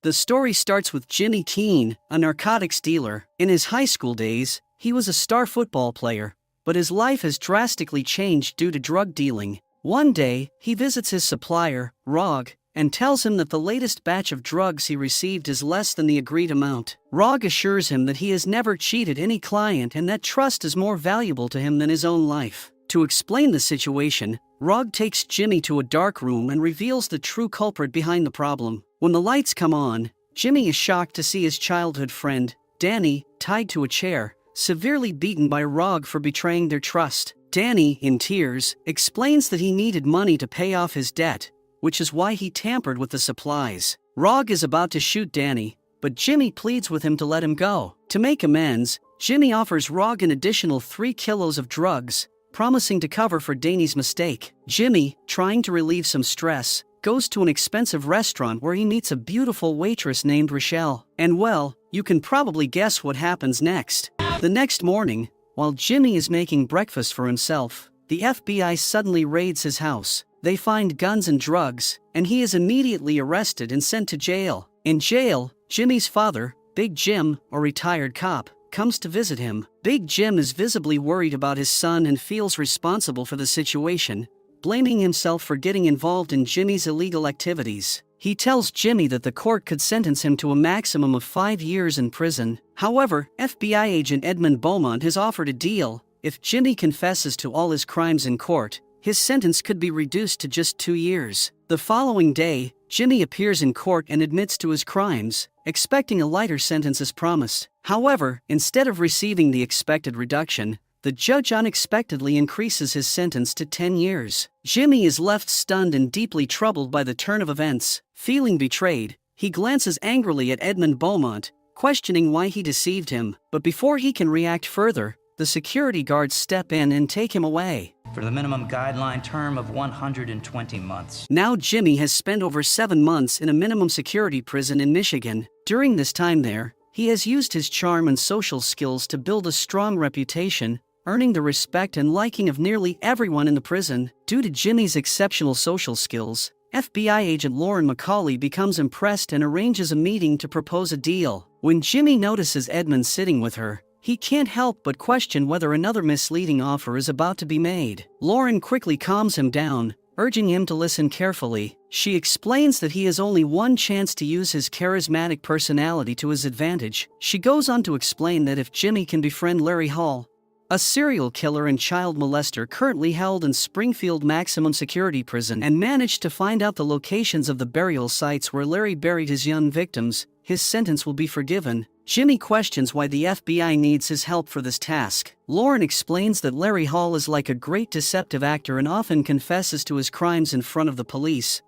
The story starts with Jimmy Keene, a narcotics dealer. In his high school days, he was a star football player, but his life has drastically changed due to drug dealing. One day, he visits his supplier, Rog, and tells him that the latest batch of drugs he received is less than the agreed amount. Rog assures him that he has never cheated any client and that trust is more valuable to him than his own life. To explain the situation, Rog takes Jimmy to a dark room and reveals the true culprit behind the problem. When the lights come on, Jimmy is shocked to see his childhood friend, Danny, tied to a chair, severely beaten by Rog for betraying their trust. Danny, in tears, explains that he needed money to pay off his debt, which is why he tampered with the supplies. Rog is about to shoot Danny, but Jimmy pleads with him to let him go. To make amends, Jimmy offers Rog an additional 3 kilos of drugs, promising to cover for Danny's mistake. Jimmy, trying to relieve some stress, goes to an expensive restaurant where he meets a beautiful waitress named Rochelle. And well, you can probably guess what happens next. The next morning, while Jimmy is making breakfast for himself, the FBI suddenly raids his house. They find guns and drugs, and he is immediately arrested and sent to jail. In jail, Jimmy's father, Big Jim, a retired cop, comes to visit him. Big Jim is visibly worried about his son and feels responsible for the situation, blaming himself for getting involved in Jimmy's illegal activities. He tells Jimmy that the court could sentence him to a maximum of 5 years in prison. However, FBI agent Edmund Beaumont has offered a deal. If Jimmy confesses to all his crimes in court, his sentence could be reduced to just 2 years. The following day, Jimmy appears in court and admits to his crimes, expecting a lighter sentence as promised. However, instead of receiving the expected reduction, the judge unexpectedly increases his sentence to 10 years. Jimmy is left stunned and deeply troubled by the turn of events. Feeling betrayed, he glances angrily at Edmund Beaumont, questioning why he deceived him. But before he can react further, the security guards step in and take him away. For the minimum guideline term of 120 months. Now Jimmy has spent over 7 months in a minimum security prison in Michigan. During this time there, he has used his charm and social skills to build a strong reputation, earning the respect and liking of nearly everyone in the prison. Due to Jimmy's exceptional social skills, FBI agent Lauren McCauley becomes impressed and arranges a meeting to propose a deal. When Jimmy notices Edmund sitting with her, he can't help but question whether another misleading offer is about to be made. Lauren quickly calms him down, urging him to listen carefully. She explains that he has only one chance to use his charismatic personality to his advantage. She goes on to explain that if Jimmy can befriend Larry Hall, a serial killer and child molester currently held in Springfield Maximum Security Prison, and manage to find out the locations of the burial sites where Larry buried his young victims, his sentence will be forgiven. Jimmy questions why the FBI needs his help for this task. Lauren explains that Larry Hall is like a great deceptive actor and often confesses to his crimes in front of the police.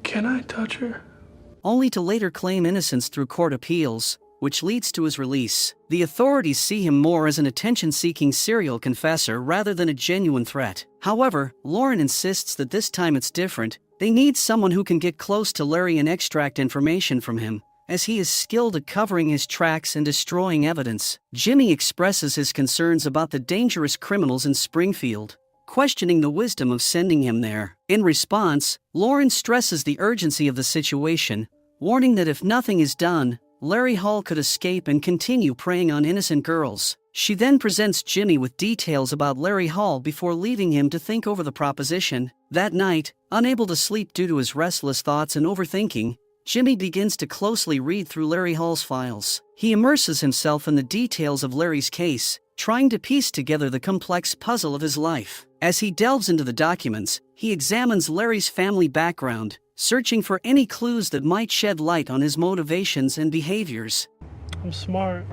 Can I touch her? Only to later claim innocence through court appeals, which leads to his release. The authorities see him more as an attention-seeking serial confessor rather than a genuine threat. However, Lauren insists that this time it's different. They need someone who can get close to Larry and extract information from him, as he is skilled at covering his tracks and destroying evidence. Jimmy expresses his concerns about the dangerous criminals in Springfield, questioning the wisdom of sending him there. In response, Lauren stresses the urgency of the situation, warning that if nothing is done, Larry Hall could escape and continue preying on innocent girls. She then presents Jimmy with details about Larry Hall before leaving him to think over the proposition. That night, unable to sleep due to his restless thoughts and overthinking, Jimmy begins to closely read through Larry Hall's files. He immerses himself in the details of Larry's case, trying to piece together the complex puzzle of his life. As he delves into the documents, he examines Larry's family background, searching for any clues that might shed light on his motivations and behaviors. I'm smart.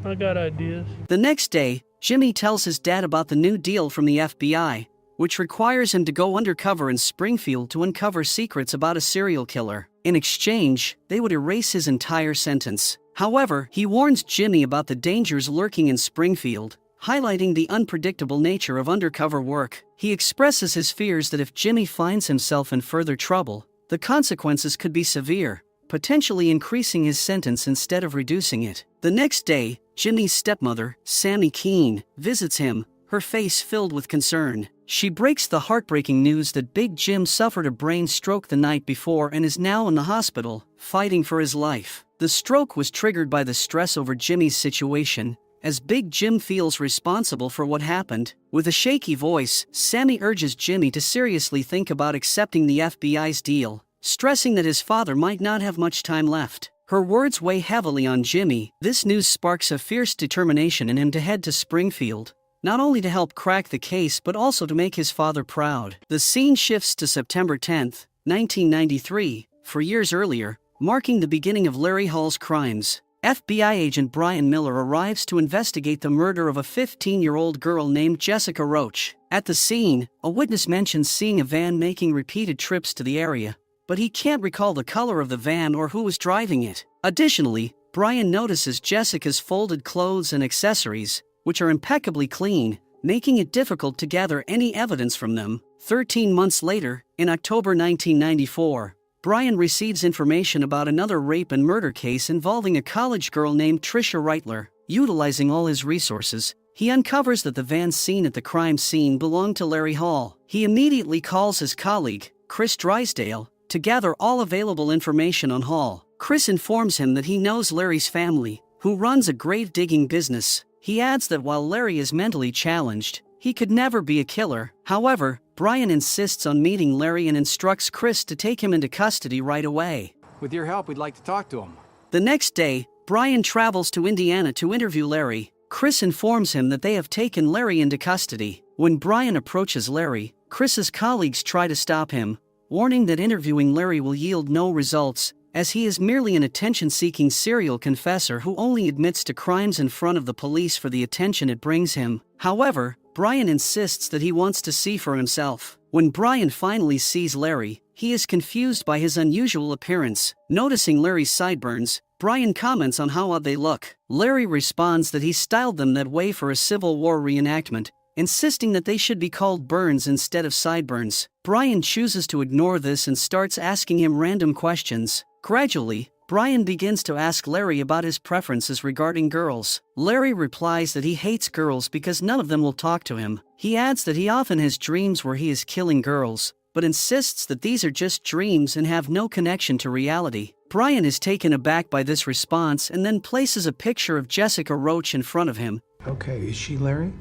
I got ideas. The next day, Jimmy tells his dad about the new deal from the FBI, which requires him to go undercover in Springfield to uncover secrets about a serial killer. In exchange, they would erase his entire sentence. However, he warns Jimmy about the dangers lurking in Springfield, highlighting the unpredictable nature of undercover work. He expresses his fears that if Jimmy finds himself in further trouble, the consequences could be severe, potentially increasing his sentence instead of reducing it. The next day, Jimmy's stepmother, Sammy Keene, visits him, her face filled with concern. She breaks the heartbreaking news that Big Jim suffered a brain stroke the night before and is now in the hospital, fighting for his life. The stroke was triggered by the stress over Jimmy's situation, as Big Jim feels responsible for what happened. With a shaky voice, Sammy urges Jimmy to seriously think about accepting the FBI's deal, stressing that his father might not have much time left. Her words weigh heavily on Jimmy. This news sparks a fierce determination in him to head to Springfield, not only to help crack the case but also to make his father proud. The scene shifts to September 10, 1993, 4 years earlier, marking the beginning of Larry Hall's crimes. FBI agent Brian Miller arrives to investigate the murder of a 15-year-old girl named Jessica Roach. At the scene, a witness mentions seeing a van making repeated trips to the area, but he can't recall the color of the van or who was driving it. Additionally, Brian notices Jessica's folded clothes and accessories, which are impeccably clean, making it difficult to gather any evidence from them. 13 months later, in October 1994, Brian receives information about another rape and murder case involving a college girl named Trisha Reitler. Utilizing all his resources, he uncovers that the van seen at the crime scene belonged to Larry Hall. He immediately calls his colleague, Chris Drysdale, to gather all available information on Hall. Chris informs him that he knows Larry's family, who runs a grave-digging business. He adds that while Larry is mentally challenged, he could never be a killer. However, Brian insists on meeting Larry and instructs Chris to take him into custody right away. With your help, we'd like to talk to him. The next day, Brian travels to Indiana to interview Larry. Chris informs him that they have taken Larry into custody. When Brian approaches Larry, Chris's colleagues try to stop him, warning that interviewing Larry will yield no results, as he is merely an attention-seeking serial confessor who only admits to crimes in front of the police for the attention it brings him. However, Brian insists that he wants to see for himself. When Brian finally sees Larry, he is confused by his unusual appearance. Noticing Larry's sideburns, Brian comments on how odd they look. Larry responds that he styled them that way for a Civil War reenactment, insisting that they should be called burns instead of sideburns. Brian chooses to ignore this and starts asking him random questions. Gradually, Brian begins to ask Larry about his preferences regarding girls. Larry replies that he hates girls because none of them will talk to him. He adds that he often has dreams where he is killing girls, but insists that these are just dreams and have no connection to reality. Brian is taken aback by this response and then places a picture of Jessica Roach in front of him. Okay, is she Larry?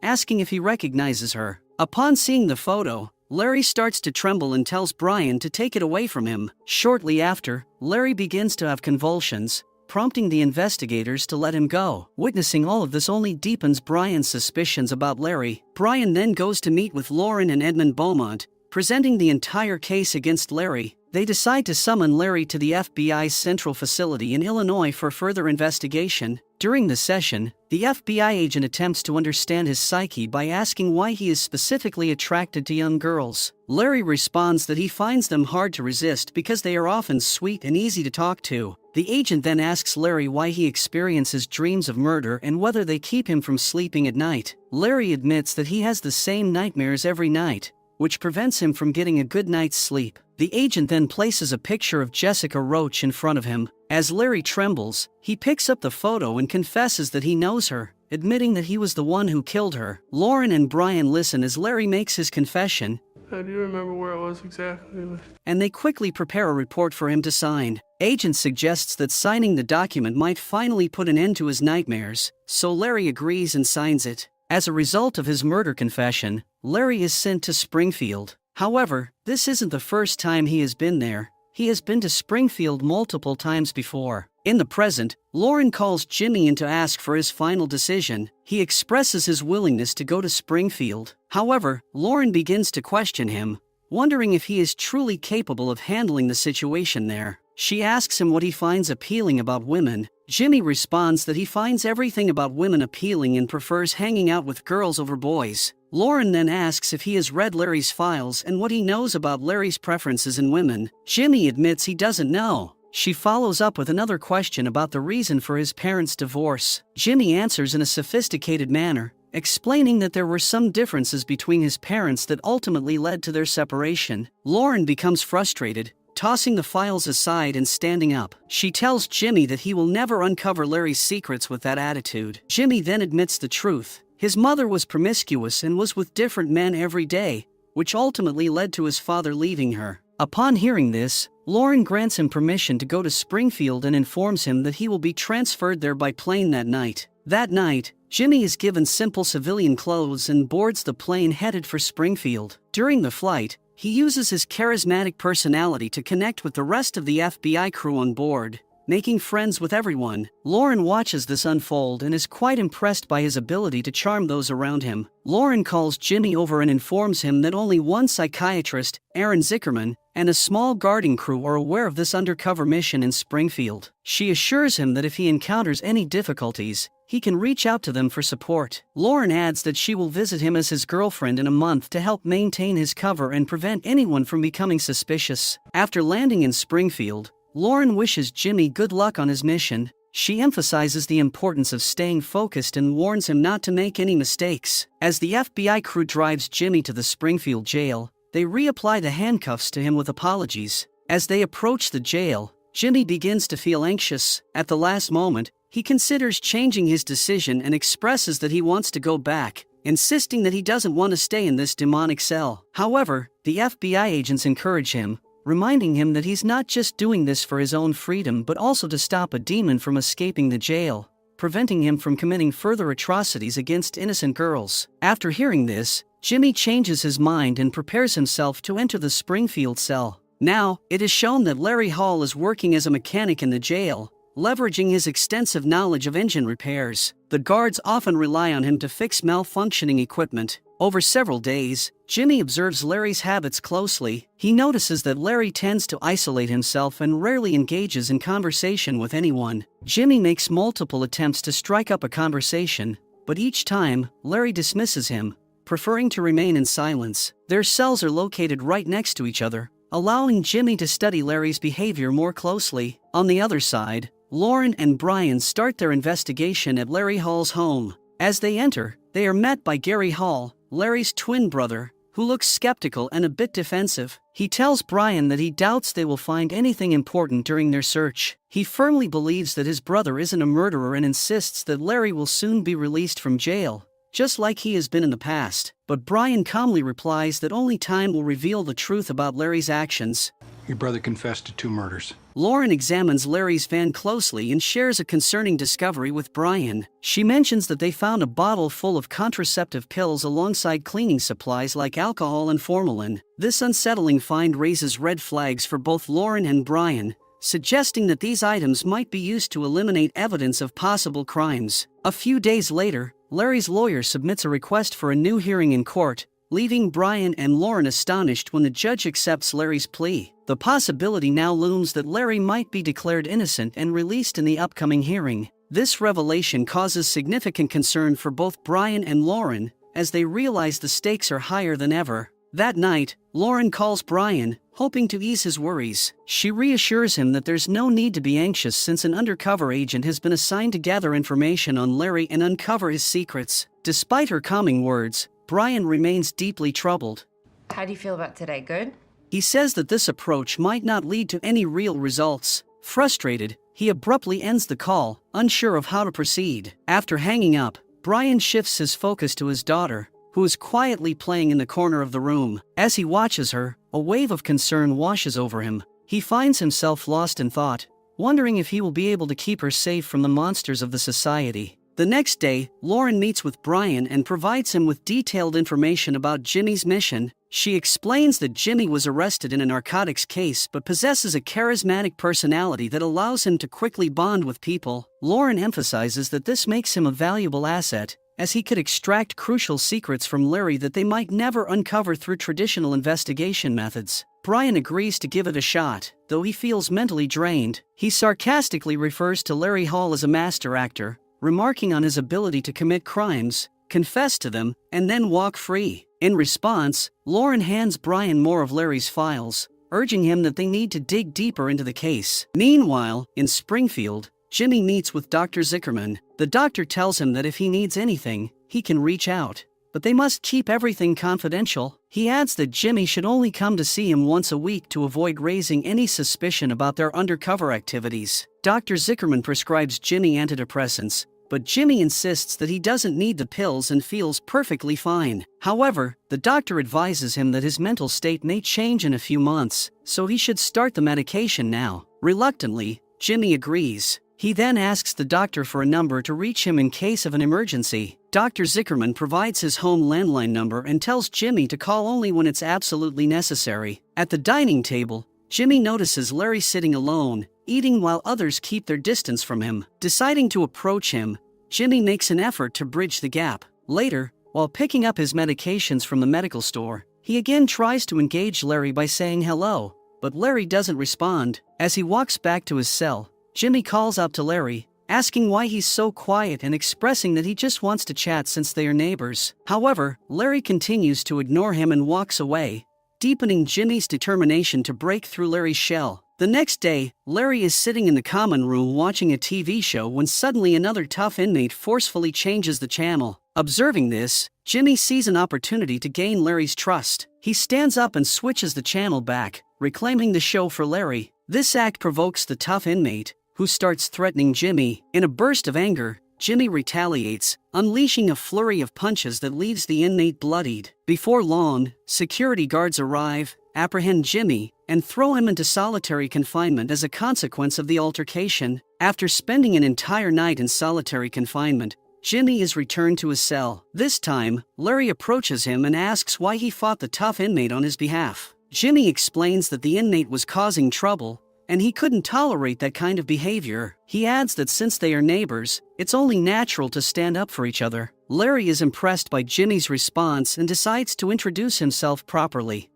Asking if he recognizes her. Upon seeing the photo, Larry starts to tremble and tells Brian to take it away from him. Shortly after, Larry begins to have convulsions, prompting the investigators to let him go. Witnessing all of this only deepens Brian's suspicions about Larry. Brian then goes to meet with Lauren and Edmund Beaumont, presenting the entire case against Larry. They decide to summon Larry to the FBI's central facility in Illinois for further investigation. During the session, the FBI agent attempts to understand his psyche by asking why he is specifically attracted to young girls. Larry responds that he finds them hard to resist because they are often sweet and easy to talk to. The agent then asks Larry why he experiences dreams of murder and whether they keep him from sleeping at night. Larry admits that he has the same nightmares every night, which prevents him from getting a good night's sleep. The agent then places a picture of Jessica Roach in front of him. As Larry trembles, he picks up the photo and confesses that he knows her, admitting that he was the one who killed her. Lauren and Brian listen as Larry makes his confession, I do remember where it was exactly. and they quickly prepare a report for him to sign. Agent suggests that signing the document might finally put an end to his nightmares, so Larry agrees and signs it. As a result of his murder confession, Larry is sent to Springfield. However, this isn't the first time he has been there. He has been to Springfield multiple times before. In the present, Lauren calls Jimmy in to ask for his final decision. He expresses his willingness to go to Springfield. However, Lauren begins to question him, wondering if he is truly capable of handling the situation there. She asks him what he finds appealing about women. Jimmy responds that he finds everything about women appealing and prefers hanging out with girls over boys. Lauren then asks if he has read Larry's files and what he knows about Larry's preferences in women. Jimmy admits he doesn't know. She follows up with another question about the reason for his parents' divorce. Jimmy answers in a sophisticated manner, explaining that there were some differences between his parents that ultimately led to their separation. Lauren becomes frustrated, tossing the files aside and standing up. She tells Jimmy that he will never uncover Larry's secrets with that attitude. Jimmy then admits the truth, His mother was promiscuous and was with different men every day, which ultimately led to his father leaving her. Upon hearing this, Lauren grants him permission to go to Springfield and informs him that he will be transferred there by plane that night. That night, Jimmy is given simple civilian clothes and boards the plane headed for Springfield. During the flight, he uses his charismatic personality to connect with the rest of the FBI crew on board, making friends with everyone. Lauren watches this unfold and is quite impressed by his ability to charm those around him. Lauren calls Jimmy over and informs him that only one psychiatrist, Aaron Zickerman, and a small guarding crew are aware of this undercover mission in Springfield. She assures him that if he encounters any difficulties, he can reach out to them for support. Lauren adds that she will visit him as his girlfriend in a month to help maintain his cover and prevent anyone from becoming suspicious. After landing in Springfield, Lauren wishes Jimmy good luck on his mission. She emphasizes the importance of staying focused and warns him not to make any mistakes. As the FBI crew drives Jimmy to the Springfield jail, they reapply the handcuffs to him with apologies. As they approach the jail, Jimmy begins to feel anxious. At the last moment, he considers changing his decision and expresses that he wants to go back, insisting that he doesn't want to stay in this demonic cell. However, the FBI agents encourage him, reminding him that he's not just doing this for his own freedom but also to stop a demon from escaping the jail, preventing him from committing further atrocities against innocent girls. After hearing this, Jimmy changes his mind and prepares himself to enter the Springfield cell. Now, it is shown that Larry Hall is working as a mechanic in the jail, leveraging his extensive knowledge of engine repairs. The guards often rely on him to fix malfunctioning equipment. Over several days, Jimmy observes Larry's habits closely. He notices that Larry tends to isolate himself and rarely engages in conversation with anyone. Jimmy makes multiple attempts to strike up a conversation, but each time, Larry dismisses him, preferring to remain in silence. Their cells are located right next to each other, allowing Jimmy to study Larry's behavior more closely. On the other side, Lauren and Brian start their investigation at Larry Hall's home. As they enter, they are met by Gary Hall, Larry's twin brother, who looks skeptical and a bit defensive. He tells Brian that he doubts they will find anything important during their search. He firmly believes that his brother isn't a murderer and insists that Larry will soon be released from jail, just like he has been in the past. But Brian calmly replies that only time will reveal the truth about Larry's actions. Your brother confessed to 2 murders. Lauren examines Larry's van closely and shares a concerning discovery with Brian. She mentions that they found a bottle full of contraceptive pills alongside cleaning supplies like alcohol and formalin. This unsettling find raises red flags for both Lauren and Brian, suggesting that these items might be used to eliminate evidence of possible crimes. A few days later, Larry's lawyer submits a request for a new hearing in court, leaving Brian and Lauren astonished when the judge accepts Larry's plea. The possibility now looms that Larry might be declared innocent and released in the upcoming hearing. This revelation causes significant concern for both Brian and Lauren, as they realize the stakes are higher than ever. That night, Lauren calls Brian, hoping to ease his worries. She reassures him that there's no need to be anxious since an undercover agent has been assigned to gather information on Larry and uncover his secrets. Despite her calming words, Brian remains deeply troubled. How do you feel about today? Good? He says that this approach might not lead to any real results. Frustrated, he abruptly ends the call, unsure of how to proceed. After hanging up, Brian shifts his focus to his daughter, who is quietly playing in the corner of the room. As he watches her, a wave of concern washes over him. He finds himself lost in thought, wondering if he will be able to keep her safe from the monsters of the society. The next day, Lauren meets with Brian and provides him with detailed information about Jimmy's mission. She explains that Jimmy was arrested in a narcotics case but possesses a charismatic personality that allows him to quickly bond with people. Lauren emphasizes that this makes him a valuable asset, as he could extract crucial secrets from Larry that they might never uncover through traditional investigation methods. Brian agrees to give it a shot, though he feels mentally drained. He sarcastically refers to Larry Hall as a master actor, remarking on his ability to commit crimes, confess to them, and then walk free. In response, Lauren hands Brian more of Larry's files, urging him that they need to dig deeper into the case. Meanwhile, in Springfield, Jimmy meets with Dr. Zickerman. The doctor tells him that if he needs anything, he can reach out, but they must keep everything confidential. He adds that Jimmy should only come to see him once a week to avoid raising any suspicion about their undercover activities. Dr. Zickerman prescribes Jimmy antidepressants, but Jimmy insists that he doesn't need the pills and feels perfectly fine. However, the doctor advises him that his mental state may change in a few months, so he should start the medication now. Reluctantly, Jimmy agrees. He then asks the doctor for a number to reach him in case of an emergency. Dr. Zickerman provides his home landline number and tells Jimmy to call only when it's absolutely necessary. At the dining table, Jimmy notices Larry sitting alone, eating while others keep their distance from him. Deciding to approach him, Jimmy makes an effort to bridge the gap. Later, while picking up his medications from the medical store, he again tries to engage Larry by saying hello, but Larry doesn't respond. As he walks back to his cell, Jimmy calls out to Larry, asking why he's so quiet and expressing that he just wants to chat since they are neighbors. However, Larry continues to ignore him and walks away, deepening Jimmy's determination to break through Larry's shell. The next day, Larry is sitting in the common room watching a TV show when suddenly another tough inmate forcefully changes the channel. Observing this, Jimmy sees an opportunity to gain Larry's trust. He stands up and switches the channel back, reclaiming the show for Larry. This act provokes the tough inmate, who starts threatening Jimmy. In a burst of anger, Jimmy retaliates, unleashing a flurry of punches that leaves the inmate bloodied. Before long, security guards arrive, apprehend Jimmy, and throw him into solitary confinement as a consequence of the altercation. After spending an entire night in solitary confinement, Jimmy is returned to his cell. This time, Larry approaches him and asks why he fought the tough inmate on his behalf. Jimmy explains that the inmate was causing trouble, and he couldn't tolerate that kind of behavior. He adds that since they are neighbors, it's only natural to stand up for each other. Larry is impressed by Jimmy's response and decides to introduce himself properly.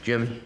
Jimmy.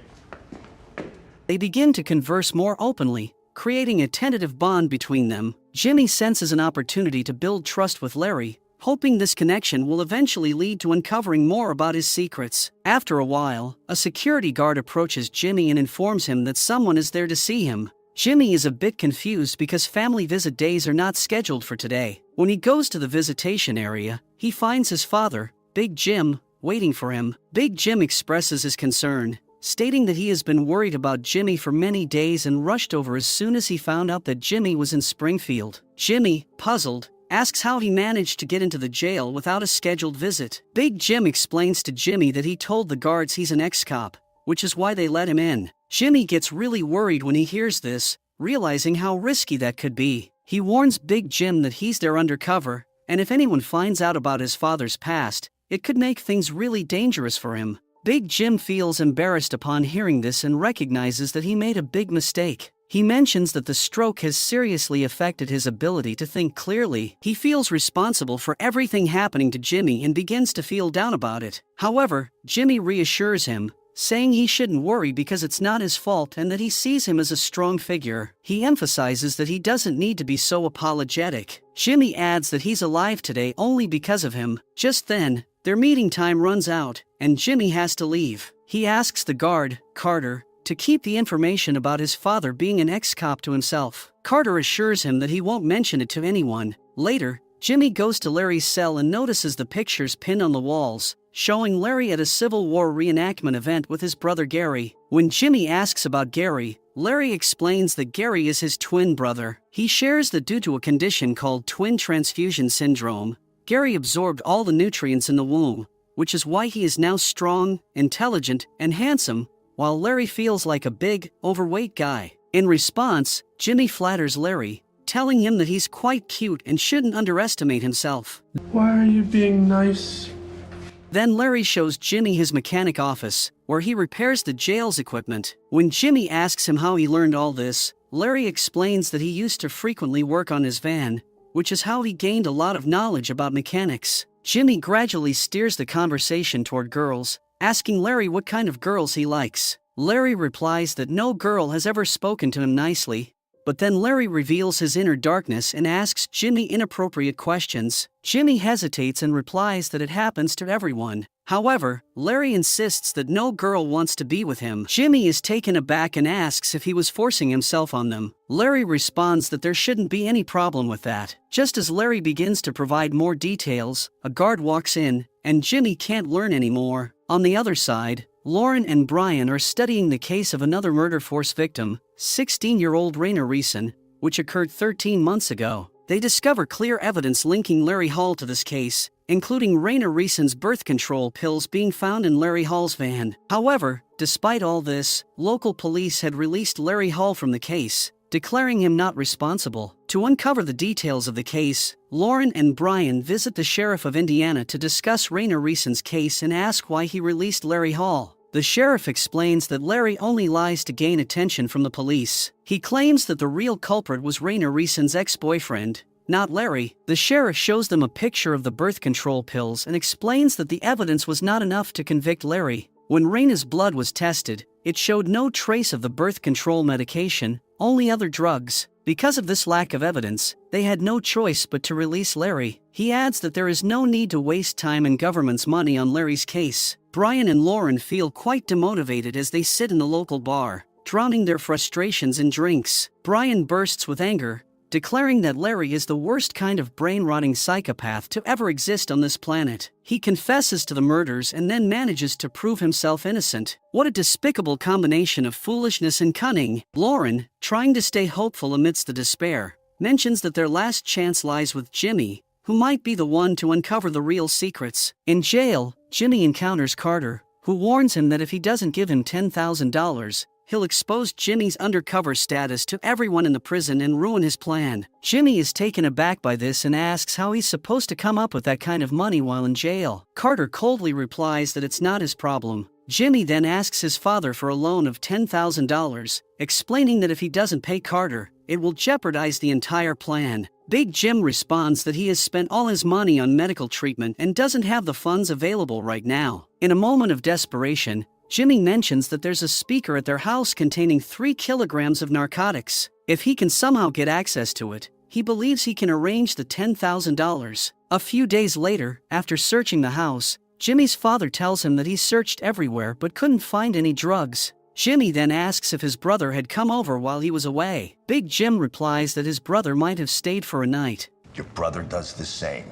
They begin to converse more openly, creating a tentative bond between them. Jimmy senses an opportunity to build trust with Larry, hoping this connection will eventually lead to uncovering more about his secrets. After a while, a security guard approaches Jimmy and informs him that someone is there to see him. Jimmy is a bit confused because family visit days are not scheduled for today. When he goes to the visitation area, he finds his father, Big Jim, waiting for him. Big Jim expresses his concern, stating that he has been worried about Jimmy for many days and rushed over as soon as he found out that Jimmy was in Springfield. Jimmy, puzzled, asks how he managed to get into the jail without a scheduled visit. Big Jim explains to Jimmy that he told the guards he's an ex-cop, which is why they let him in. Jimmy gets really worried when he hears this, realizing how risky that could be. He warns Big Jim that he's there undercover, and if anyone finds out about his father's past, it could make things really dangerous for him. Big Jim feels embarrassed upon hearing this and recognizes that he made a big mistake. He mentions that the stroke has seriously affected his ability to think clearly. He feels responsible for everything happening to Jimmy and begins to feel down about it. However, Jimmy reassures him, saying he shouldn't worry because it's not his fault and that he sees him as a strong figure. He emphasizes that he doesn't need to be so apologetic. Jimmy adds that he's alive today only because of him. Just then, their meeting time runs out, and Jimmy has to leave. He asks the guard, Carter, to keep the information about his father being an ex-cop to himself. Carter assures him that he won't mention it to anyone. Later, Jimmy goes to Larry's cell and notices the pictures pinned on the walls, showing Larry at a Civil War reenactment event with his brother Gary. When Jimmy asks about Gary, Larry explains that Gary is his twin brother. He shares that due to a condition called twin transfusion syndrome, Gary absorbed all the nutrients in the womb, which is why he is now strong, intelligent, and handsome, while Larry feels like a big, overweight guy. In response, Jimmy flatters Larry, telling him that he's quite cute and shouldn't underestimate himself. Why are you being nice? Then Larry shows Jimmy his mechanic office, where he repairs the jail's equipment. When Jimmy asks him how he learned all this, Larry explains that he used to frequently work on his van, which is how he gained a lot of knowledge about mechanics. Jimmy gradually steers the conversation toward girls, asking Larry what kind of girls he likes. Larry replies that no girl has ever spoken to him nicely, but then Larry reveals his inner darkness and asks Jimmy inappropriate questions. Jimmy hesitates and replies that it happens to everyone. However, Larry insists that no girl wants to be with him. Jimmy is taken aback and asks if he was forcing himself on them. Larry responds that there shouldn't be any problem with that. Just as Larry begins to provide more details, a guard walks in, and Jimmy can't learn anymore. On the other side, Lauren and Brian are studying the case of another murder force victim, 16-year-old Raina Reeson, which occurred 13 months ago. they discover clear evidence linking Larry Hall to this case, including Raina Reeson's birth control pills being found in Larry Hall's van. However, despite all this, local police had released Larry Hall from the case, declaring him not responsible. To uncover the details of the case, Lauren and Brian visit the sheriff of Indiana to discuss Raina Reeson's case and ask why he released Larry Hall. The sheriff explains that Larry only lies to gain attention from the police. He claims that the real culprit was Raina Reeson's ex-boyfriend, not Larry. The sheriff shows them a picture of the birth control pills and explains that the evidence was not enough to convict Larry. When Raina's blood was tested, it showed no trace of the birth control medication, only other drugs. Because of this lack of evidence, they had no choice but to release Larry. He adds that there is no need to waste time and government's money on Larry's case. Brian and Lauren feel quite demotivated as they sit in the local bar, drowning their frustrations in drinks. Brian bursts with anger, declaring that Larry is the worst kind of brain-rotting psychopath to ever exist on this planet. He confesses to the murders and then manages to prove himself innocent. What a despicable combination of foolishness and cunning. Lauren, trying to stay hopeful amidst the despair, mentions that their last chance lies with Jimmy, who might be the one to uncover the real secrets. In jail, Jimmy encounters Carter, who warns him that if he doesn't give him $10,000, he'll expose Jimmy's undercover status to everyone in the prison and ruin his plan. Jimmy is taken aback by this and asks how he's supposed to come up with that kind of money while in jail. Carter coldly replies that it's not his problem. Jimmy then asks his father for a loan of $10,000, explaining that if he doesn't pay Carter, it will jeopardize the entire plan. Big Jim responds that he has spent all his money on medical treatment and doesn't have the funds available right now. In a moment of desperation, Jimmy mentions that there's a speaker at their house containing 3 kilograms of narcotics. If he can somehow get access to it, he believes he can arrange the $10,000. A few days later, after searching the house, Jimmy's father tells him that he searched everywhere but couldn't find any drugs. Jimmy then asks if his brother had come over while he was away. Big Jim replies that his brother might have stayed for a night. Your brother does the same.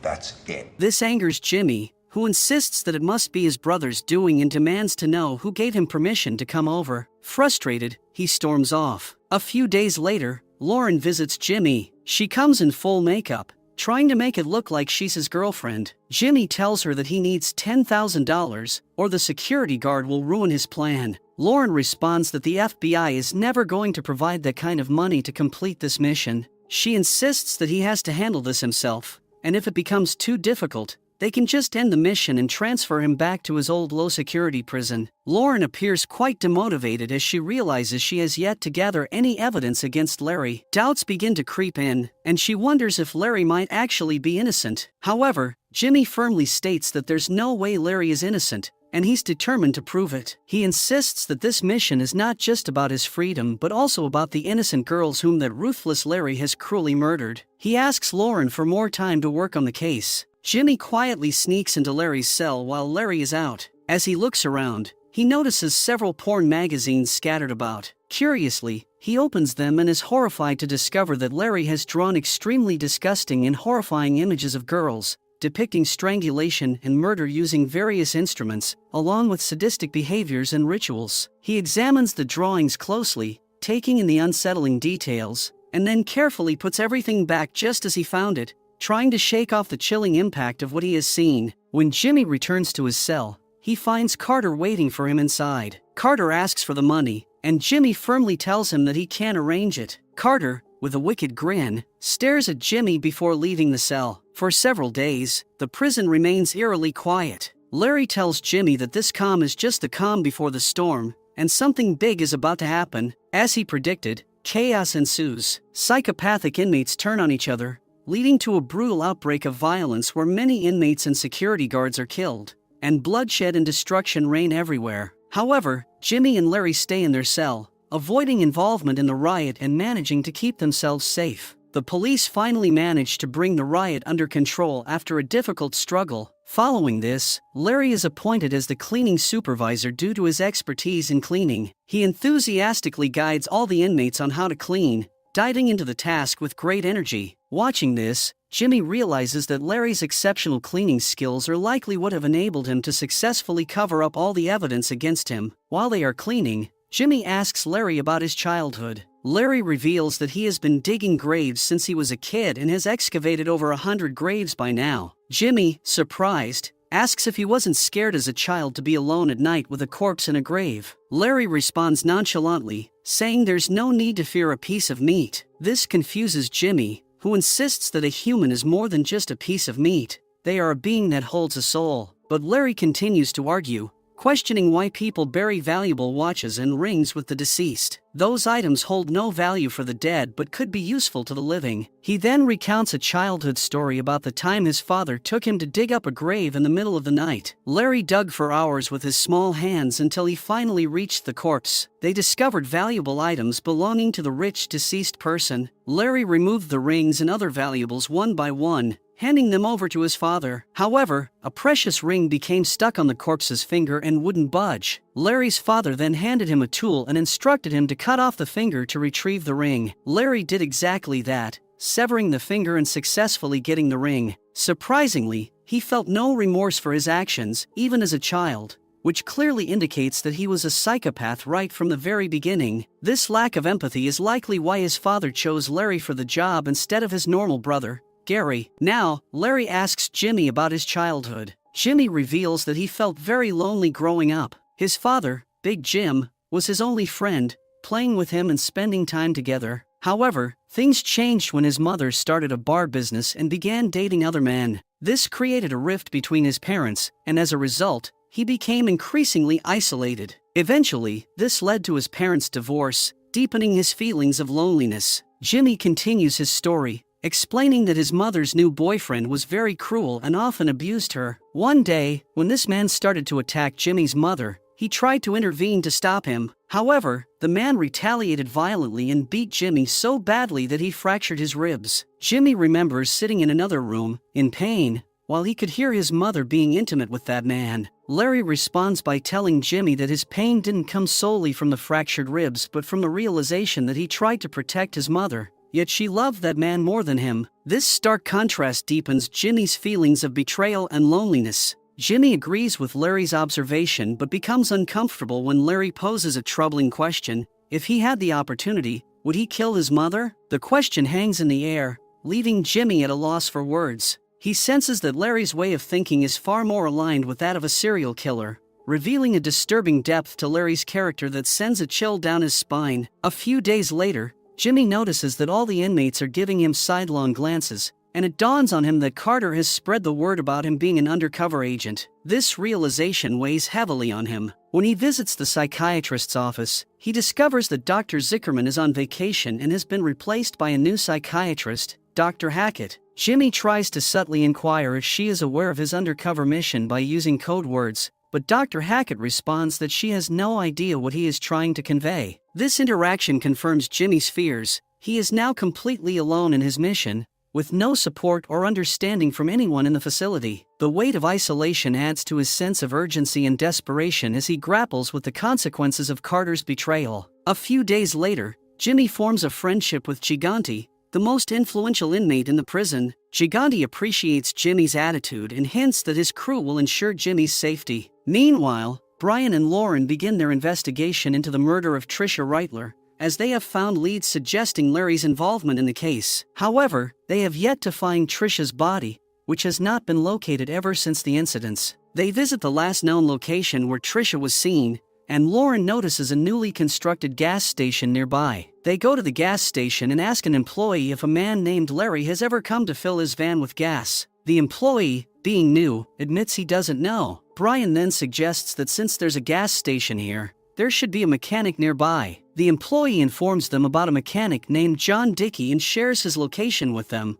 That's it. This angers Jimmy, who insists that it must be his brother's doing and demands to know who gave him permission to come over. Frustrated, he storms off. A few days later, Lauren visits Jimmy. She comes in full makeup, trying to make it look like she's his girlfriend. Jimmy tells her that he needs $10,000 or the security guard will ruin his plan. Lauren responds that the FBI is never going to provide that kind of money to complete this mission. She insists that he has to handle this himself, and if it becomes too difficult, they can just end the mission and transfer him back to his old low-security prison. Lauren appears quite demotivated as she realizes she has yet to gather any evidence against Larry. Doubts begin to creep in, and she wonders if Larry might actually be innocent. However, Jimmy firmly states that there's no way Larry is innocent, and he's determined to prove it. He insists that this mission is not just about his freedom but also about the innocent girls whom that ruthless Larry has cruelly murdered. He asks Lauren for more time to work on the case. Jimmy quietly sneaks into Larry's cell while Larry is out. As he looks around, he notices several porn magazines scattered about. Curiously, he opens them and is horrified to discover that Larry has drawn extremely disgusting and horrifying images of girls, depicting strangulation and murder using various instruments, along with sadistic behaviors and rituals. He examines the drawings closely, taking in the unsettling details, and then carefully puts everything back just as he found it, trying to shake off the chilling impact of what he has seen. When Jimmy returns to his cell, he finds Carter waiting for him inside. Carter asks for the money, and Jimmy firmly tells him that he can't arrange it. Carter, with a wicked grin, stares at Jimmy before leaving the cell. For several days, the prison remains eerily quiet. Larry tells Jimmy that this calm is just the calm before the storm, and something big is about to happen. As he predicted, chaos ensues. Psychopathic inmates turn on each other, leading to a brutal outbreak of violence where many inmates and security guards are killed, and bloodshed and destruction reign everywhere. However, Jimmy and Larry stay in their cell, avoiding involvement in the riot and managing to keep themselves safe. The police finally manage to bring the riot under control after a difficult struggle. Following this, Larry is appointed as the cleaning supervisor due to his expertise in cleaning. He enthusiastically guides all the inmates on how to clean, diving into the task with great energy. Watching this, Jimmy realizes that Larry's exceptional cleaning skills are likely what have enabled him to successfully cover up all the evidence against him. While they are cleaning, Jimmy asks Larry about his childhood. Larry reveals that he has been digging graves since he was a kid and has excavated over 100 graves by now. Jimmy, surprised, asks if he wasn't scared as a child to be alone at night with a corpse in a grave. Larry responds nonchalantly, saying there's no need to fear a piece of meat. This confuses Jimmy, who insists that a human is more than just a piece of meat. They are a being that holds a soul. But Larry continues to argue, questioning why people bury valuable watches and rings with the deceased. Those items hold no value for the dead but could be useful to the living. He then recounts a childhood story about the time his father took him to dig up a grave in the middle of the night. Larry dug for hours with his small hands until he finally reached the corpse. They discovered valuable items belonging to the rich deceased person. Larry removed the rings and other valuables one by one, handing them over to his father. However, a precious ring became stuck on the corpse's finger and wouldn't budge. Larry's father then handed him a tool and instructed him to cut off the finger to retrieve the ring. Larry did exactly that, severing the finger and successfully getting the ring. Surprisingly, he felt no remorse for his actions, even as a child, which clearly indicates that he was a psychopath right from the very beginning. This lack of empathy is likely why his father chose Larry for the job instead of his normal brother, Gary. Now, Larry asks Jimmy about his childhood. Jimmy reveals that he felt very lonely growing up. His father, Big Jim, was his only friend, playing with him and spending time together. However, things changed when his mother started a bar business and began dating other men. This created a rift between his parents, and as a result, he became increasingly isolated. Eventually, this led to his parents' divorce, deepening his feelings of loneliness. Jimmy continues his story, explaining that his mother's new boyfriend was very cruel and often abused her. One day, when this man started to attack Jimmy's mother, he tried to intervene to stop him. However, the man retaliated violently and beat Jimmy so badly that he fractured his ribs. Jimmy remembers sitting in another room, in pain, while he could hear his mother being intimate with that man. Larry responds by telling Jimmy that his pain didn't come solely from the fractured ribs but from the realization that he tried to protect his mother, yet she loved that man more than him. This stark contrast deepens Jimmy's feelings of betrayal and loneliness. Jimmy agrees with Larry's observation but becomes uncomfortable when Larry poses a troubling question. If he had the opportunity, would he kill his mother? The question hangs in the air, leaving Jimmy at a loss for words. He senses that Larry's way of thinking is far more aligned with that of a serial killer, revealing a disturbing depth to Larry's character that sends a chill down his spine. A few days later, Jimmy notices that all the inmates are giving him sidelong glances, and it dawns on him that Carter has spread the word about him being an undercover agent. This realization weighs heavily on him. When he visits the psychiatrist's office, he discovers that Dr. Zickerman is on vacation and has been replaced by a new psychiatrist, Dr. Hackett. Jimmy tries to subtly inquire if she is aware of his undercover mission by using code words, but Dr. Hackett responds that she has no idea what he is trying to convey. This interaction confirms Jimmy's fears. He is now completely alone in his mission, with no support or understanding from anyone in the facility. The weight of isolation adds to his sense of urgency and desperation as he grapples with the consequences of Carter's betrayal. A few days later, Jimmy forms a friendship with Gigante, the most influential inmate in the prison. Gigante appreciates Jimmy's attitude and hints that his crew will ensure Jimmy's safety. Meanwhile, Brian and Lauren begin their investigation into the murder of Trisha Reitler, as they have found leads suggesting Larry's involvement in the case. However, they have yet to find Trisha's body, which has not been located ever since the incidents. They visit the last known location where Trisha was seen, and Lauren notices a newly constructed gas station nearby. They go to the gas station and ask an employee if a man named Larry has ever come to fill his van with gas. The employee, being new, admits he doesn't know. Brian then suggests that since there's a gas station here, there should be a mechanic nearby. The employee informs them about a mechanic named John Dickey and shares his location with them.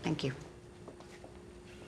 Thank you.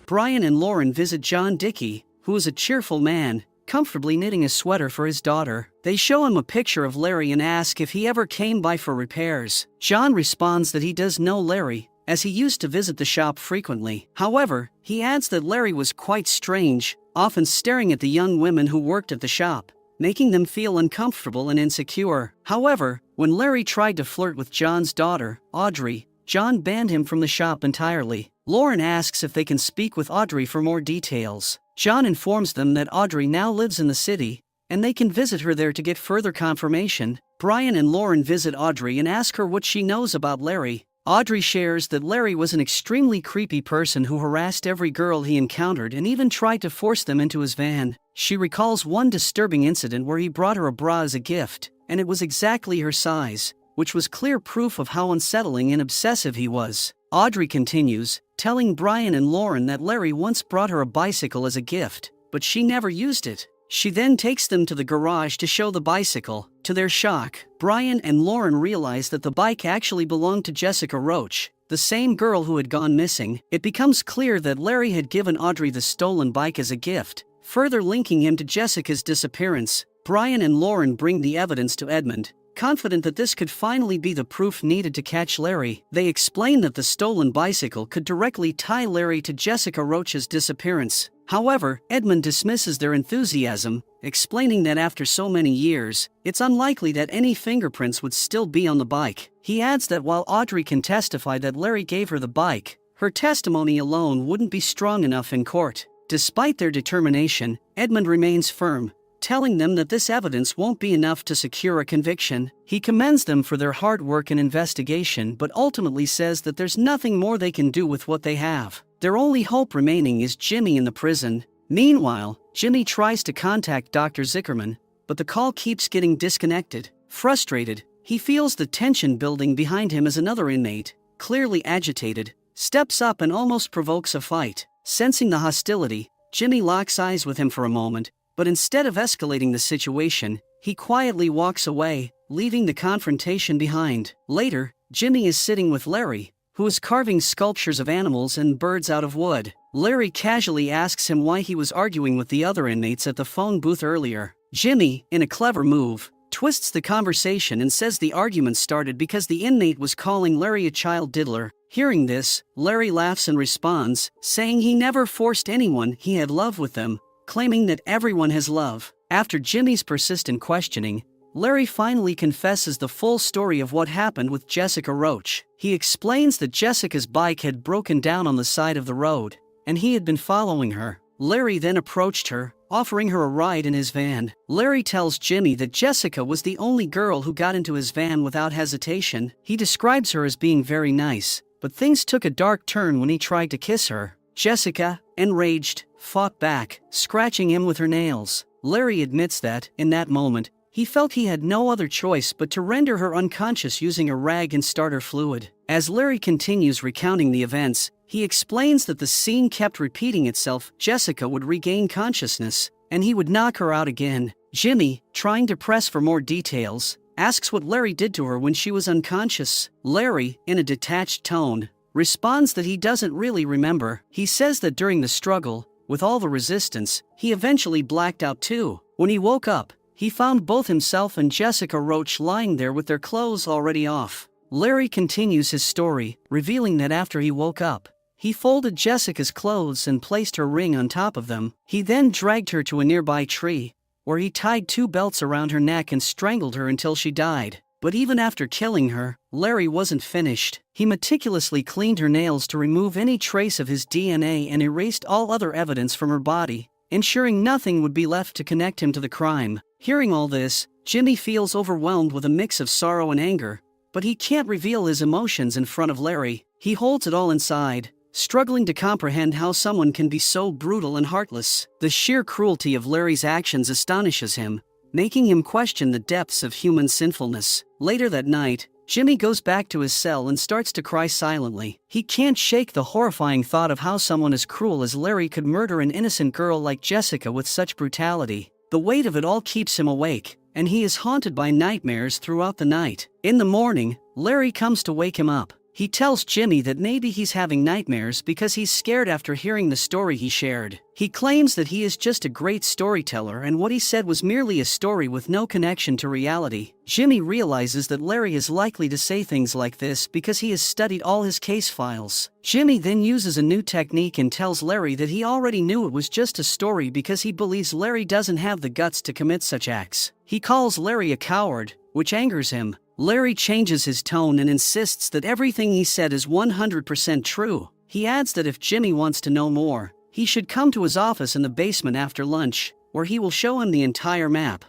Brian and Lauren visit John Dickey, who is a cheerful man, comfortably knitting a sweater for his daughter. They show him a picture of Larry and ask if he ever came by for repairs. John responds that he does know Larry, as he used to visit the shop frequently. However, he adds that Larry was quite strange, often staring at the young women who worked at the shop, making them feel uncomfortable and insecure. However, when Larry tried to flirt with John's daughter, Audrey, John banned him from the shop entirely. Lauren asks if they can speak with Audrey for more details. John informs them that Audrey now lives in the city, and they can visit her there to get further confirmation. Brian and Lauren visit Audrey and ask her what she knows about Larry. Audrey shares that Larry was an extremely creepy person who harassed every girl he encountered and even tried to force them into his van. She recalls one disturbing incident where he brought her a bra as a gift, and it was exactly her size, which was clear proof of how unsettling and obsessive he was. Audrey continues, telling Brian and Lauren that Larry once brought her a bicycle as a gift, but she never used it. She then takes them to the garage to show the bicycle. To their shock, Brian and Lauren realize that the bike actually belonged to Jessica Roach, the same girl who had gone missing. It becomes clear that Larry had given Audrey the stolen bike as a gift, further linking him to Jessica's disappearance. Brian and Lauren bring the evidence to Edmund, confident that this could finally be the proof needed to catch Larry. They explain that the stolen bicycle could directly tie Larry to Jessica Roach's disappearance. However, Edmund dismisses their enthusiasm, explaining that after so many years, it's unlikely that any fingerprints would still be on the bike. He adds that while Audrey can testify that Larry gave her the bike, her testimony alone wouldn't be strong enough in court. Despite their determination, Edmund remains firm, telling them that this evidence won't be enough to secure a conviction. He commends them for their hard work and investigation but ultimately says that there's nothing more they can do with what they have. Their only hope remaining is Jimmy in the prison. Meanwhile, Jimmy tries to contact Dr. Zickerman, but the call keeps getting disconnected. Frustrated, he feels the tension building behind him as another inmate, clearly agitated, steps up and almost provokes a fight. Sensing the hostility, Jimmy locks eyes with him for a moment, but instead of escalating the situation, he quietly walks away, leaving the confrontation behind. Later, Jimmy is sitting with Larry, who is carving sculptures of animals and birds out of wood. Larry casually asks him why he was arguing with the other inmates at the phone booth earlier. Jimmy, in a clever move, twists the conversation and says the argument started because the inmate was calling Larry a child diddler. Hearing this, Larry laughs and responds, saying he never forced anyone he had love with them, claiming that everyone has love. After Jimmy's persistent questioning, Larry finally confesses the full story of what happened with Jessica Roach. He explains that Jessica's bike had broken down on the side of the road, and he had been following her. Larry then approached her, offering her a ride in his van. Larry tells Jimmy that Jessica was the only girl who got into his van without hesitation. He describes her as being very nice, but things took a dark turn when he tried to kiss her. Jessica, enraged, fought back, scratching him with her nails. Larry admits that, in that moment, he felt he had no other choice but to render her unconscious using a rag and starter fluid. As Larry continues recounting the events, he explains that the scene kept repeating itself. Jessica would regain consciousness, and he would knock her out again. Jimmy, trying to press for more details, asks what Larry did to her when she was unconscious. Larry, in a detached tone, responds that he doesn't really remember. He says that during the struggle, with all the resistance, he eventually blacked out too. When he woke up, he found both himself and Jessica Roach lying there with their clothes already off. Larry continues his story, revealing that after he woke up, he folded Jessica's clothes and placed her ring on top of them. He then dragged her to a nearby tree, where he tied 2 belts around her neck and strangled her until she died. But even after killing her, Larry wasn't finished. He meticulously cleaned her nails to remove any trace of his DNA and erased all other evidence from her body, ensuring nothing would be left to connect him to the crime. Hearing all this, Jimmy feels overwhelmed with a mix of sorrow and anger, but he can't reveal his emotions in front of Larry. He holds it all inside, struggling to comprehend how someone can be so brutal and heartless. The sheer cruelty of Larry's actions astonishes him, making him question the depths of human sinfulness. Later that night, Jimmy goes back to his cell and starts to cry silently. He can't shake the horrifying thought of how someone as cruel as Larry could murder an innocent girl like Jessica with such brutality. The weight of it all keeps him awake, and he is haunted by nightmares throughout the night. In the morning, Larry comes to wake him up. He tells Jimmy that maybe he's having nightmares because he's scared after hearing the story he shared. He claims that he is just a great storyteller and what he said was merely a story with no connection to reality. Jimmy realizes that Larry is likely to say things like this because he has studied all his case files. Jimmy then uses a new technique and tells Larry that he already knew it was just a story because he believes Larry doesn't have the guts to commit such acts. He calls Larry a coward, which angers him. Larry changes his tone and insists that everything he said is 100% true. He adds that if Jimmy wants to know more, he should come to his office in the basement after lunch, where he will show him the entire map.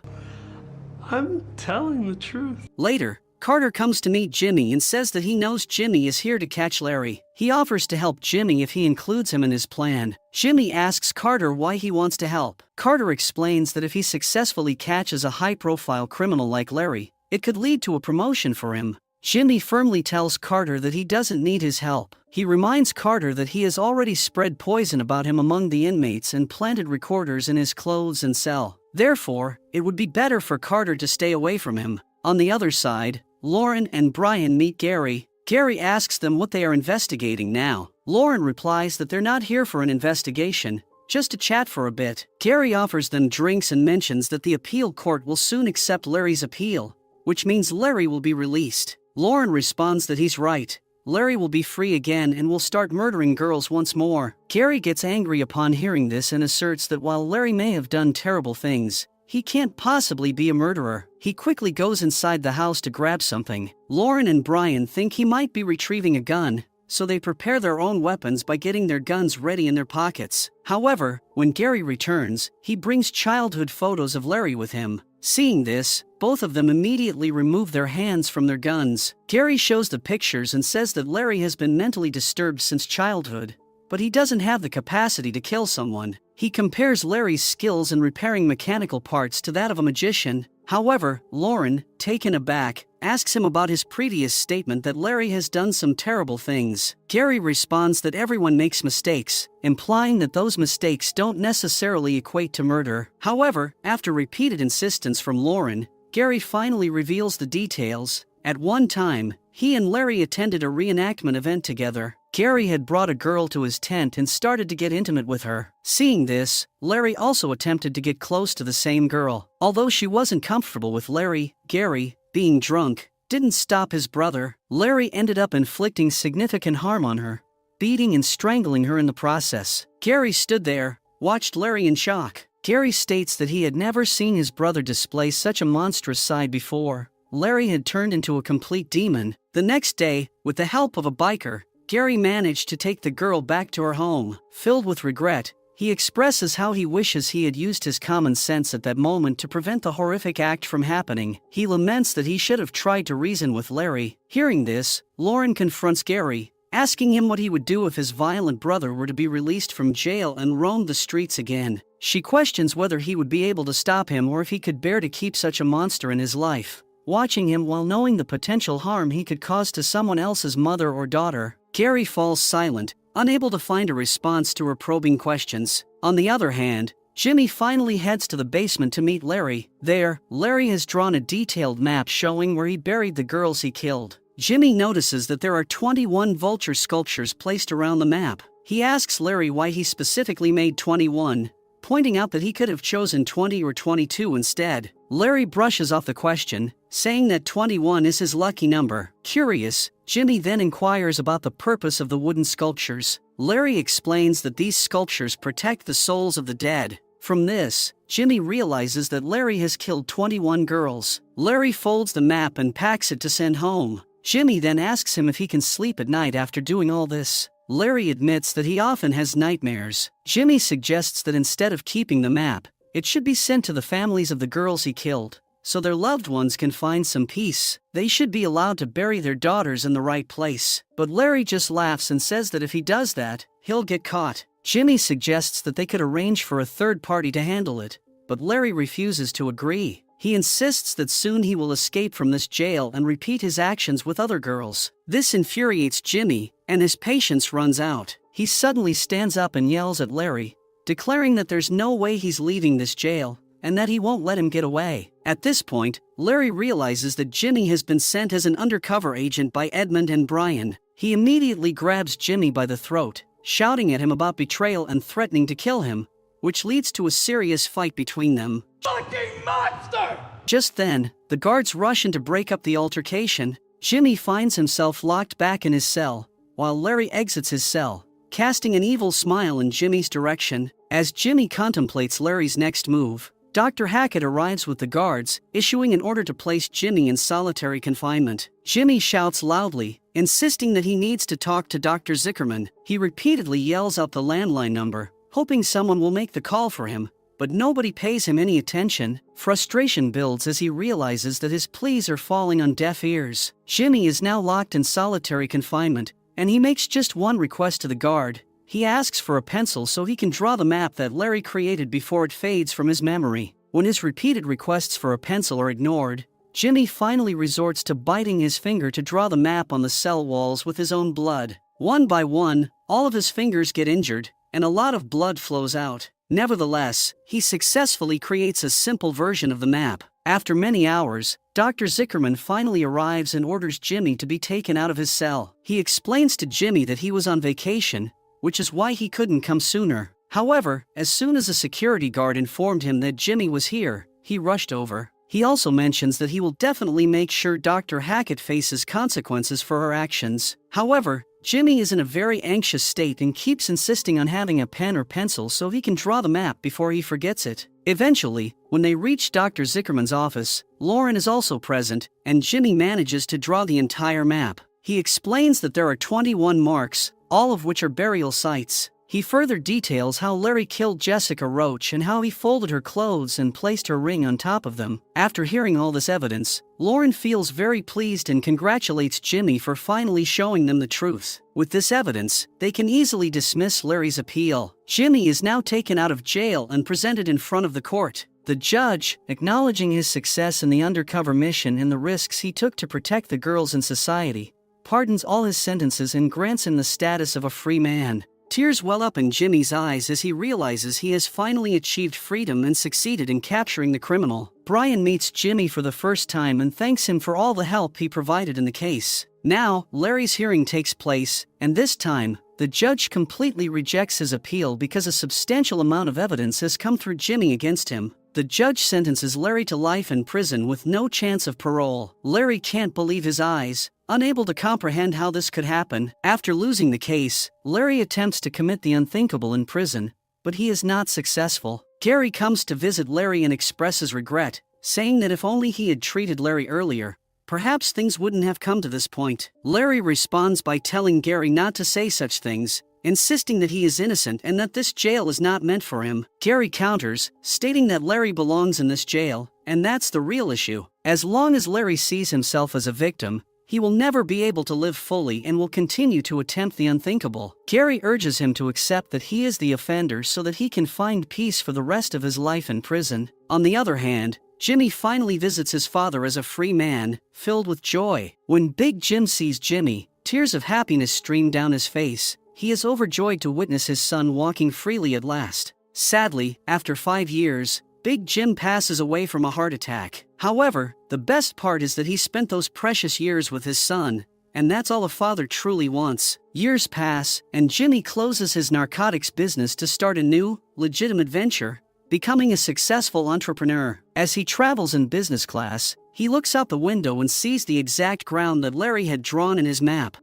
I'm telling the truth. Later, Carter comes to meet Jimmy and says that he knows Jimmy is here to catch Larry. He offers to help Jimmy if he includes him in his plan. Jimmy asks Carter why he wants to help. Carter explains that if he successfully catches a high-profile criminal like Larry, it could lead to a promotion for him. Jimmy firmly tells Carter that he doesn't need his help. He reminds Carter that he has already spread poison about him among the inmates and planted recorders in his clothes and cell. Therefore, it would be better for Carter to stay away from him. On the other side, Lauren and Brian meet Gary. Gary asks them what they are investigating now. Lauren replies that they're not here for an investigation, just to chat for a bit. Gary offers them drinks and mentions that the appeal court will soon accept Larry's appeal, which means Larry will be released. Lauren responds that he's right. Larry will be free again and will start murdering girls once more. Gary gets angry upon hearing this and asserts that while Larry may have done terrible things, he can't possibly be a murderer. He quickly goes inside the house to grab something. Lauren and Brian think he might be retrieving a gun, so they prepare their own weapons by getting their guns ready in their pockets. However, when Gary returns, he brings childhood photos of Larry with him. Seeing this, both of them immediately remove their hands from their guns. Gary shows the pictures and says that Larry has been mentally disturbed since childhood, but he doesn't have the capacity to kill someone. He compares Larry's skills in repairing mechanical parts to that of a magician. However, Lauren, taken aback, asks him about his previous statement that Larry has done some terrible things. Gary responds that everyone makes mistakes, implying that those mistakes don't necessarily equate to murder. However, after repeated insistence from Lauren, Gary finally reveals the details. At one time, he and Larry attended a reenactment event together. Gary had brought a girl to his tent and started to get intimate with her. Seeing this, Larry also attempted to get close to the same girl. Although she wasn't comfortable with Larry, Gary, being drunk, didn't stop his brother. Larry ended up inflicting significant harm on her, beating and strangling her in the process. Gary stood there, watched Larry in shock. Gary states that he had never seen his brother display such a monstrous side before. Larry had turned into a complete demon. The next day, with the help of a biker, Gary managed to take the girl back to her home. Filled with regret, he expresses how he wishes he had used his common sense at that moment to prevent the horrific act from happening. He laments that he should have tried to reason with Larry. Hearing this, Lauren confronts Gary, asking him what he would do if his violent brother were to be released from jail and roam the streets again. She questions whether he would be able to stop him or if he could bear to keep such a monster in his life, watching him while knowing the potential harm he could cause to someone else's mother or daughter. Gary falls silent, unable to find a response to her probing questions. On the other hand, Jimmy finally heads to the basement to meet Larry. There, Larry has drawn a detailed map showing where he buried the girls he killed. Jimmy notices that there are 21 vulture sculptures placed around the map. He asks Larry why he specifically made 21, pointing out that he could have chosen 20 or 22 instead. Larry brushes off the question, saying that 21 is his lucky number. Curious, Jimmy then inquires about the purpose of the wooden sculptures. Larry explains that these sculptures protect the souls of the dead. From this, Jimmy realizes that Larry has killed 21 girls. Larry folds the map and packs it to send home. Jimmy then asks him if he can sleep at night after doing all this. Larry admits that he often has nightmares. Jimmy suggests that instead of keeping the map, it should be sent to the families of the girls he killed, so their loved ones can find some peace. They should be allowed to bury their daughters in the right place. But Larry just laughs and says that if he does that, he'll get caught. Jimmy suggests that they could arrange for a third party to handle it, but Larry refuses to agree. He insists that soon he will escape from this jail and repeat his actions with other girls. This infuriates Jimmy, and his patience runs out. He suddenly stands up and yells at Larry, declaring that there's no way he's leaving this jail, and that he won't let him get away. At this point, Larry realizes that Jimmy has been sent as an undercover agent by Edmund and Brian. He immediately grabs Jimmy by the throat, shouting at him about betrayal and threatening to kill him, which leads to a serious fight between them. Fucking monster! Just then, the guards rush in to break up the altercation. Jimmy finds himself locked back in his cell, while Larry exits his cell, casting an evil smile in Jimmy's direction. As Jimmy contemplates Larry's next move, Dr. Hackett arrives with the guards, issuing an order to place Jimmy in solitary confinement. Jimmy shouts loudly, insisting that he needs to talk to Dr. Zickerman. He repeatedly yells out the landline number, hoping someone will make the call for him, but nobody pays him any attention. Frustration builds as he realizes that his pleas are falling on deaf ears. Jimmy is now locked in solitary confinement, and he makes just one request to the guard. He asks for a pencil so he can draw the map that Larry created before it fades from his memory. When his repeated requests for a pencil are ignored, Jimmy finally resorts to biting his finger to draw the map on the cell walls with his own blood. One by one, all of his fingers get injured, and a lot of blood flows out. Nevertheless, he successfully creates a simple version of the map. After many hours, Dr. Zickerman finally arrives and orders Jimmy to be taken out of his cell. He explains to Jimmy that he was on vacation, which is why he couldn't come sooner. However, as soon as a security guard informed him that Jimmy was here, he rushed over. He also mentions that he will definitely make sure Dr. Hackett faces consequences for her actions. However, Jimmy is in a very anxious state and keeps insisting on having a pen or pencil so he can draw the map before he forgets it. Eventually, when they reach Dr. Zickerman's office, Lauren is also present, and Jimmy manages to draw the entire map. He explains that there are 21 marks, all of which are burial sites. He further details how Larry killed Jessica Roach and how he folded her clothes and placed her ring on top of them. After hearing all this evidence, Lauren feels very pleased and congratulates Jimmy for finally showing them the truth. With this evidence, they can easily dismiss Larry's appeal. Jimmy is now taken out of jail and presented in front of the court. The judge, acknowledging his success in the undercover mission and the risks he took to protect the girls in society, pardons all his sentences and grants him the status of a free man. Tears well up in Jimmy's eyes as he realizes he has finally achieved freedom and succeeded in capturing the criminal. Brian meets Jimmy for the first time and thanks him for all the help he provided in the case. Now, Larry's hearing takes place, and this time, the judge completely rejects his appeal because a substantial amount of evidence has come through Jimmy against him. The judge sentences Larry to life in prison with no chance of parole. Larry can't believe his eyes, unable to comprehend how this could happen. After losing the case, Larry attempts to commit the unthinkable in prison, but he is not successful. Gary comes to visit Larry and expresses regret, saying that if only he had treated Larry earlier, perhaps things wouldn't have come to this point. Larry responds by telling Gary not to say such things, insisting that he is innocent and that this jail is not meant for him. Gary counters, stating that Larry belongs in this jail, and that's the real issue. As long as Larry sees himself as a victim, he will never be able to live fully and will continue to attempt the unthinkable. Gary urges him to accept that he is the offender so that he can find peace for the rest of his life in prison. On the other hand, Jimmy finally visits his father as a free man, filled with joy. When Big Jim sees Jimmy, tears of happiness stream down his face. He is overjoyed to witness his son walking freely at last. Sadly, after 5 years, Big Jim passes away from a heart attack. However, the best part is that he spent those precious years with his son, and that's all a father truly wants. Years pass, and Jimmy closes his narcotics business to start a new, legitimate venture, becoming a successful entrepreneur. As he travels in business class, he looks out the window and sees the exact ground that Larry had drawn in his map.